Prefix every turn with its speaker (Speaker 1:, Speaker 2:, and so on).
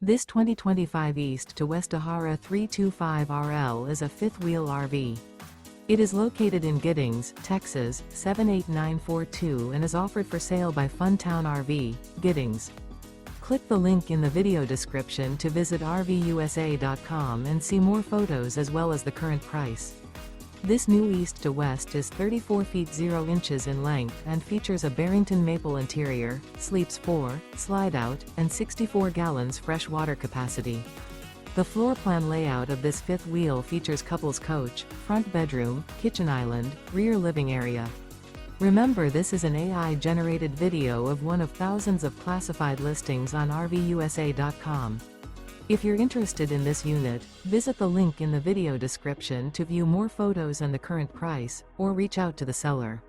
Speaker 1: This 2025 East to West Ahara 325RL is a fifth-wheel RV. It is located in Giddings, Texas, 78942 and is offered for sale by Funtown RV, Giddings. Click the link in the video description to visit RVUSA.com and see more photos as well as the current price. This new East to West is 34 feet 0 inches in length and features a Barrington Maple interior, sleeps 4, slide-out, and 64 gallons fresh water capacity. The floor plan layout of this fifth wheel features couples coach, front bedroom, kitchen island, rear living area. Remember, this is an AI-generated video of one of thousands of classified listings on RVUSA.com. If you're interested in this unit, visit the link in the video description to view more photos and the current price, or reach out to the seller.